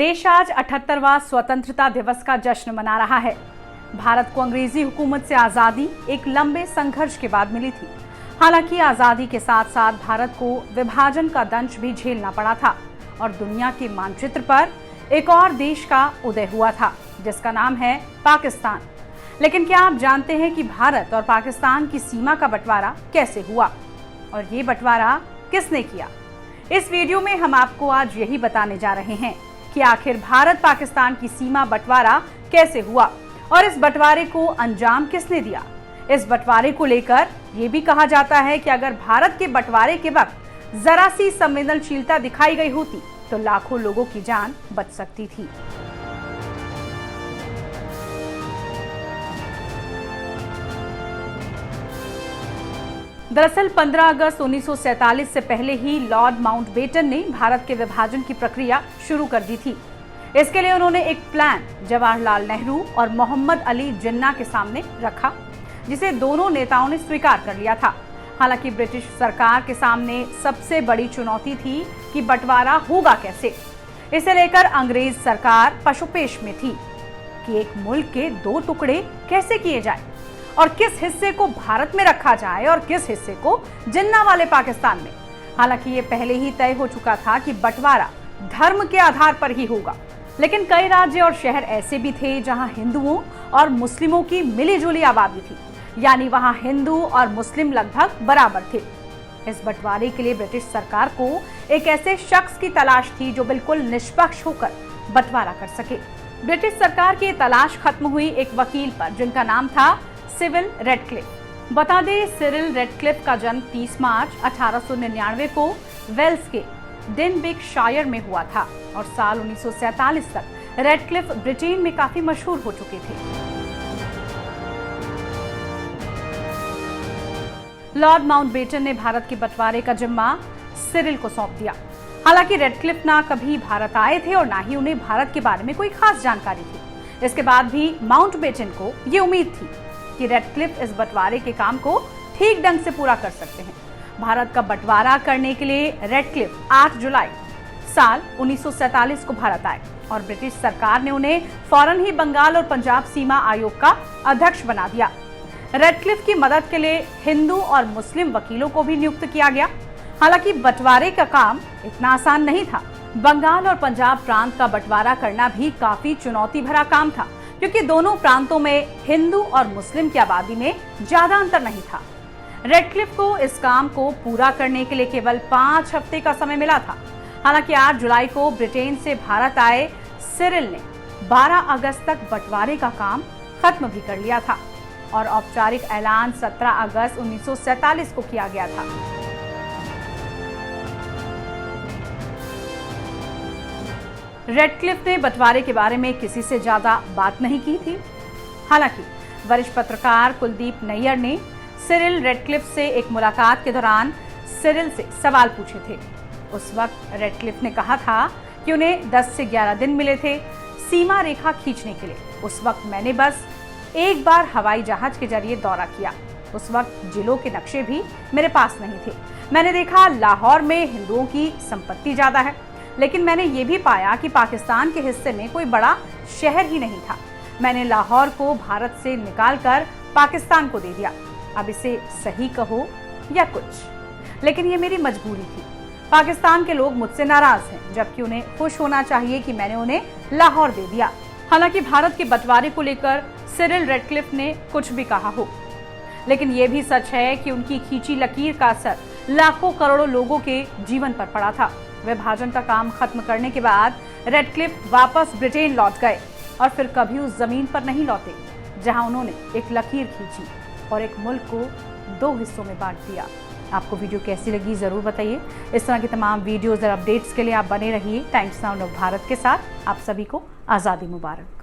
देश आज 78वां स्वतंत्रता दिवस का जश्न मना रहा है। भारत को अंग्रेजी हुकूमत से आजादी एक लंबे संघर्ष के बाद मिली थी। हालांकि आजादी के साथ साथ भारत को विभाजन का दंश भी झेलना पड़ा था और दुनिया के मानचित्र पर एक और देश का उदय हुआ था जिसका नाम है पाकिस्तान। लेकिन क्या आप जानते हैं कि भारत और पाकिस्तान की सीमा का बंटवारा कैसे हुआ और ये बंटवारा किसने किया? इस वीडियो में हम आपको आज यही बताने जा रहे हैं कि आखिर भारत पाकिस्तान की सीमा बंटवारा कैसे हुआ और इस बंटवारे को अंजाम किसने दिया। इस बंटवारे को लेकर यह भी कहा जाता है कि अगर भारत के बंटवारे के वक्त जरा सी संवेदनशीलता दिखाई गई होती तो लाखों लोगों की जान बच सकती थी। दरअसल 15 अगस्त 1947 से पहले ही लॉर्ड माउंटबेटन ने भारत के विभाजन की प्रक्रिया शुरू कर दी थी। इसके लिए उन्होंने एक प्लान जवाहरलाल नेहरू और मोहम्मद अली जिन्ना के सामने रखा, जिसे दोनों नेताओं ने स्वीकार कर लिया था। हालांकि ब्रिटिश सरकार के सामने सबसे बड़ी चुनौती थी कि बंटवारा होगा कैसे। इसे लेकर अंग्रेज सरकार पशुपेश में थी कि एक मुल्क के दो टुकड़े कैसे किए जाए और किस हिस्से को भारत में रखा जाए और किस हिस्से को जिन्ना वाले पाकिस्तान में। हालांकि ये पहले ही तय हो चुका था कि बंटवारा धर्म के आधार पर ही होगा, लेकिन कई राज्य और शहर ऐसे भी थे जहां हिंदुओं और मुस्लिमों की मिलीजुली आबादी थी, यानी वहां हिंदू और मुस्लिम लगभग बराबर थे। इस बंटवारे के लिए ब्रिटिश सरकार को एक ऐसे शख्स की तलाश थी जो बिल्कुल निष्पक्ष होकर बंटवारा कर सके। ब्रिटिश सरकार की तलाश खत्म हुई एक वकील पर जिनका नाम था सिरिल रेडक्लिफ। बता दें, सिरिल रेडक्लिफ का जन्म 30 मार्च 1899 को वेल्स के डिनबिगशायर में हुआ था और साल 1947 तक रेडक्लिफ ब्रिटेन में काफी मशहूर हो चुके थे। लॉर्ड माउंटबेटन ने भारत के बंटवारे का जिम्मा सिरिल को सौंप दिया। हालांकि रेडक्लिफ ना कभी भारत आए थे और ना ही उन्हें भारत के बारे में कोई खास जानकारी थी। इसके बाद भी माउंटबेटन को ये उम्मीद थी कि रेडक्लिफ इस बंटवारे के काम को ठीक ढंग से पूरा कर सकते हैं। भारत का बंटवारा करने के लिए रेडक्लिफ 8 जुलाई साल 1947 को भारत आए और ब्रिटिश सरकार ने उन्हें फौरन ही बंगाल और पंजाब सीमा आयोग का अध्यक्ष बना दिया। रेडक्लिफ की मदद के लिए हिंदू और मुस्लिम वकीलों को भी नियुक्त किया गया। हालांकि बंटवारे का काम इतना आसान नहीं था। बंगाल और पंजाब प्रांत का बंटवारा करना भी काफी चुनौती भरा काम था, क्योंकि दोनों प्रांतों में हिंदू और मुस्लिम की आबादी में ज्यादा अंतर नहीं था। रेडक्लिफ को इस काम को पूरा करने के लिए केवल 5 हफ्ते का समय मिला था। हालांकि 8 जुलाई को ब्रिटेन से भारत आए सिरिल ने 12 अगस्त तक बंटवारे का काम खत्म भी कर लिया था और औपचारिक ऐलान 17 अगस्त 1947 को किया गया था। रेडक्लिफ ने बंटवारे के बारे में किसी से ज्यादा बात नहीं की थी। हालांकि वरिष्ठ पत्रकार कुलदीप नैयर ने सिरिल रेडक्लिफ से एक मुलाकात के दौरान सिरिल से सवाल पूछे थे। उस वक्त रेडक्लिफ ने कहा था कि उन्हें 10 से 11 दिन मिले थे सीमा रेखा खींचने के लिए। उस वक्त मैंने बस एक बार हवाई जहाज के जरिए दौरा किया। उस वक्त जिलों के नक्शे भी मेरे पास नहीं थे। मैंने देखा लाहौर में हिंदुओं की संपत्ति ज्यादा है, लेकिन मैंने ये भी पाया कि पाकिस्तान के हिस्से में कोई बड़ा शहर ही नहीं था। मैंने लाहौर को भारत से निकालकर पाकिस्तान को दे दिया। अब इसे सही कहो या कुछ, लेकिन ये मेरी मजबूरी थी। पाकिस्तान के लोग मुझसे नाराज हैं, जबकि उन्हें खुश होना चाहिए कि मैंने उन्हें लाहौर दे दिया। हालांकि भारत के बंटवारे को लेकर सिरिल रेडक्लिफ ने कुछ भी कहा हो, लेकिन यह भी सच है कि उनकी खींची लकीर का असर लाखों करोड़ों लोगों के जीवन पर पड़ा था। विभाजन का काम खत्म करने के बाद रेडक्लिफ वापस ब्रिटेन लौट गए और फिर कभी उस जमीन पर नहीं लौटे जहां उन्होंने एक लकीर खींची और एक मुल्क को 2 हिस्सों में बांट दिया। आपको वीडियो कैसी लगी जरूर बताइए। इस तरह की तमाम वीडियोज और अपडेट्स के लिए आप बने रहिए टाइम्स नाउ भारत के साथ। आप सभी को आज़ादी मुबारक।